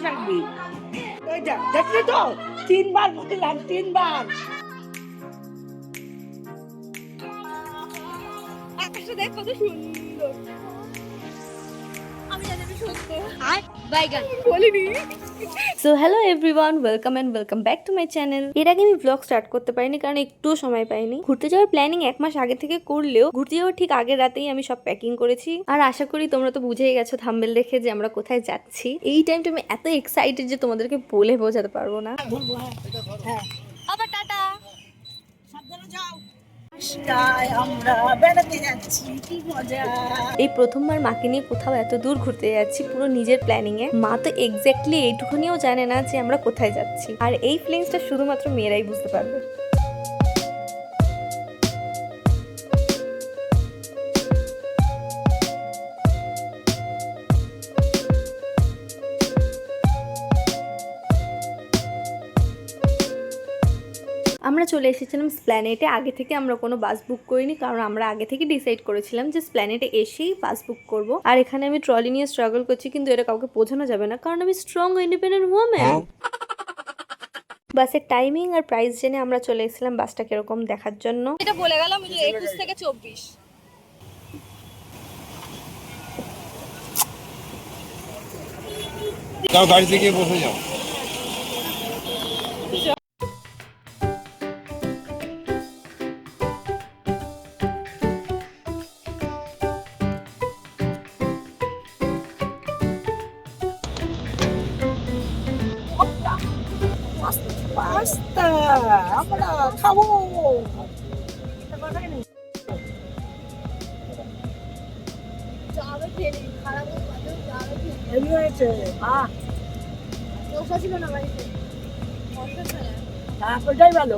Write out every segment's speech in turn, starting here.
রাখবি। ওই দেখ, দেখলি তো 3 বার বললাম, 3 বার। আকাশটা দেখ কত সুন্দর। আমি জানি সুন্দর। আর বাইগান বলিনি। So hello everyone, welcome back to my channel. এর আগে আমি ব্লগ স্টার্ট করতে পারিনি কারণ একটুও সময় পাইনি। ঘুরতে যাওয়ার প্ল্যানিং 1 মাস আগে থেকে করলেও ঘুরতে যাওয়ার ঠিক আগের রাতেই আমি সব প্যাকিং করেছি। আর আশা করি তোমরা তো বুঝেই গেছো থাম্বনেল দেখে যে আমরা কোথায় যাচ্ছি। এই টাইমটা আমি এত এক্সাইটেড যে তোমাদেরকে বলে বোঝাতে পারবো না। হ্যাঁ, আবার টাটা। সাবধানে যাও। আমরা বেড়াতে যাচ্ছি, কি মজা। এই প্রথমবার মাকে নিয়ে কোথাও এত দূর ঘুরতে যাচ্ছি পুরো নিজের প্ল্যানিং এ। মা তো এক্স্যাক্টলি এইটুকুনিও জানে না যে আমরা কোথায় যাচ্ছি, আর এই ফিলিংসটা শুধুমাত্র মেয়েরাই বুঝতে পারবে। আমরা চলে এসেছিলাম স্প্ল্যানেটে। আগে থেকে আমরা কোনো বাস বুক করিনি কারণ আমরা আগে থেকে ডিসাইড করেছিলাম যে স্প্ল্যানেটে এসেই বাস বুক করব। আর এখানে আমি ট্রলি নিয়ে স্ট্রাগল করছি, কিন্তু এটা কাউকে বোঝানো যাবে না কারণ আমি স্ট্রং ইন্ডিপেন্ডেন্ট ওম্যান। বাসের টাইমিং আর প্রাইস জেনে আমরা চলে এসেছিলাম বাসটা কিরকম দেখার জন্য। এটা বলে গেলাম 21 থেকে 24। যাও গাড়িতে গিয়ে বসে যাও। পাস্তা আমরা খাবো। হেভি হয়েছে। ওটাই ভালো।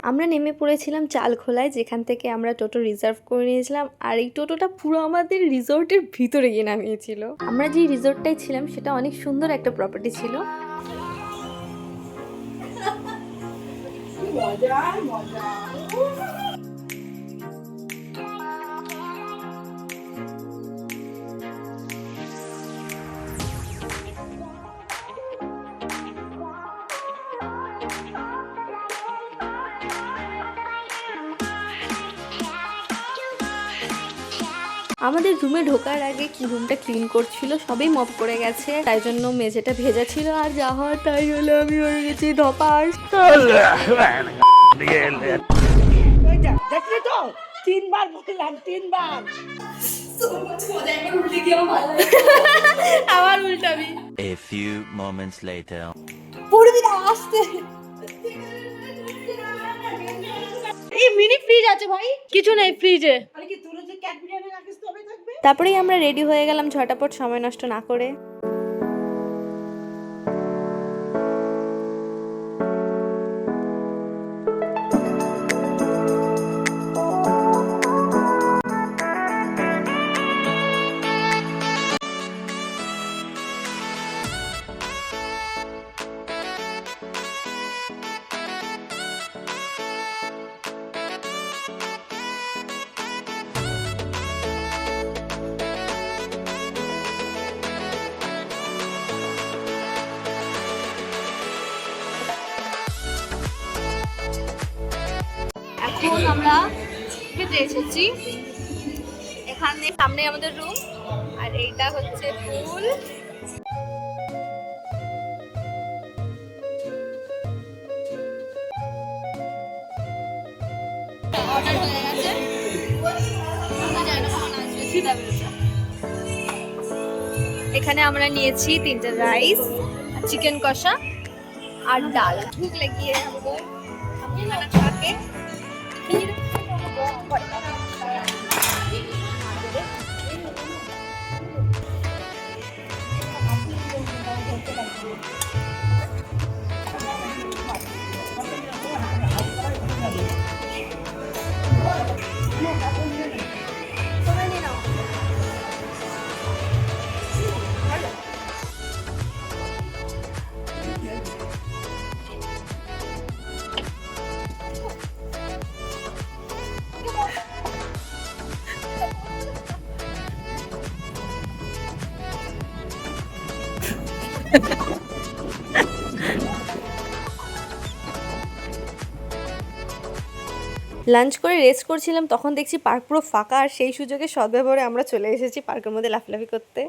আমরা নেমে পড়েছিলাম চালখোলায়, যেখান থেকে আমরা টোটো রিজার্ভ করে নিয়েছিলাম। আর এই টোটোটা পুরো আমাদের রিসোর্টের ভিতরে গিয়ে নামিয়েছিল। আমরা যে রিসোর্টটাই ছিলাম সেটা অনেক সুন্দর একটা প্রপার্টি ছিল। মজা মজা। আমাদের রুমে ঢোকার আগে কি রুমটা ক্লিন করছিল, সবই মপ করে গেছে, তাই জন্য মেঝেটা ভেজা ছিল। আর যা হওয়ার তাই হলো, আমি হয়ে গেছি ধপাস। ওই দেখ, দেখলি তো 3 বার বললাম, 3 বার। আবার উল্টাবি। A few moments later. পড়বি না, আসতে। এই মিনি ফ্রিজ আছে ভাই, কিছু নেই ফ্রিজে। আরে কি তোর যে ক্যাট বিরিয়ানি রাখিস তবে থাকবে। তারপরেই আমরা রেডি হয়ে গেলাম ঝটাপট, সময় নষ্ট না করে। এখন আমরা খেতে এসেছি। এখানে সামনে আমাদের রুম, আর এইটা হচ্ছে পুল। অর্ডার হয়ে গেছে, এখানে আমরা নিয়েছি 3টে রাইস, চিকেন কষা আর ডাল। ভুক লাগিয়ে খানা খাকে লাঞ্চ করে রেস্ট করছিলাম, তখন দেখছি পার্ক পুরো ফাঁকা, আর সেই সুযোগে সদ্ব্যবহারে আমরা চলে এসেছি পার্কের মধ্যে লাফালাফি করতে।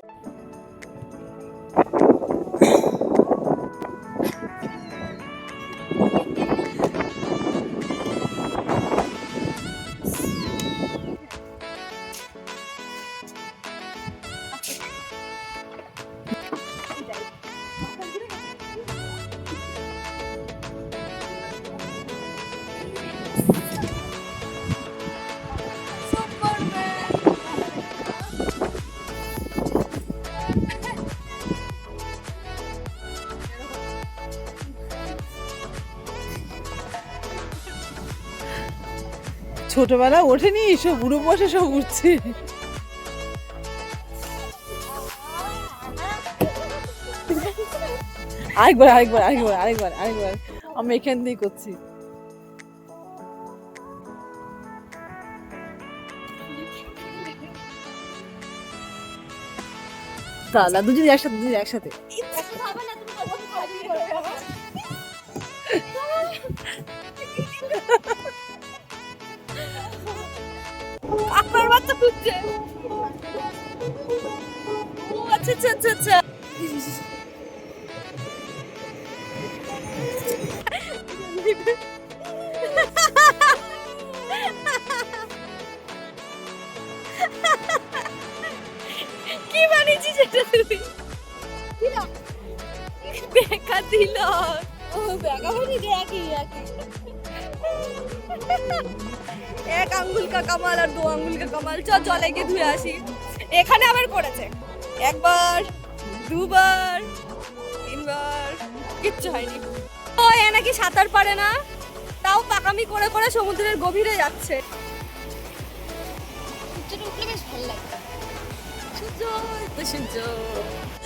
ছোটবেলা ওঠেনি, সব বুড়ো বসে সব উঠছে। আরেকবার আরেকবার আরেকবার আরেকবার আরেকবার আমি এখান দিয়ে করছি। দাদা দুজন একসাথে, দুজন একসাথে। আপনার বাচ্চা খুঁজছে। আচ্ছা আচ্ছা আচ্ছা আচ্ছা। কি বানিয়েছিস এটা তুই? দেখা দিল। ও দেখা হয়নি রে, একই একই। এক আঙ্গুল কা কামাল আর দো আঙ্গুল কা কামাল। চল জলে গিয়ে ধুয়ে আসি। এখানে আবার করেছে একবার, দুবার, তিনবার, কিচ্ছু হয়নি। ও এ নাকি সাঁতার পারে না, তাও পাকামি করে করে সমুদ্রের গভীরে যাচ্ছে। উঠলে বেশ ভালো লাগে।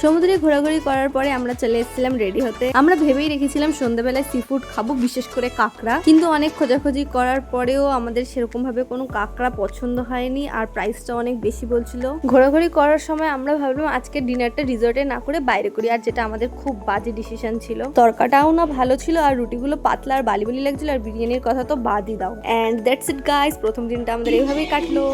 সমুদ্রে ঘোরাঘুরি করার পরে আমরা চলে এসেছিলাম রেডি হতে। আমরা ভেবেই রেখেছিলাম সন্ধ্যাবেলায় সি ফুড খাবো, বিশেষ করে কাঁকড়া, কিন্তু অনেক খোঁজাখুঁজি করার পরেও আমাদের সেরকম ভাবে কোনো কাঁকড়া পছন্দ হয়নি, আর প্রাইসটা অনেক বেশি বলছিল। ঘোরাঘুরি করার সময় আমরা ভাবলাম আজকে ডিনারটা রিসর্টে না করে বাইরে করি, আর যেটা আমাদের খুব বাজে ডিসিশন ছিল। তরকাটাও না ভালো ছিল, আর রুটিগুলো পাতলা আর বালি বালি লাগছিল, আর বিরিয়ানির কথা তো বাদই দাও। এন্ড দ্যাটস ইট গাইস, প্রথম দিনটা আমাদের এইভাবেই কাটলো।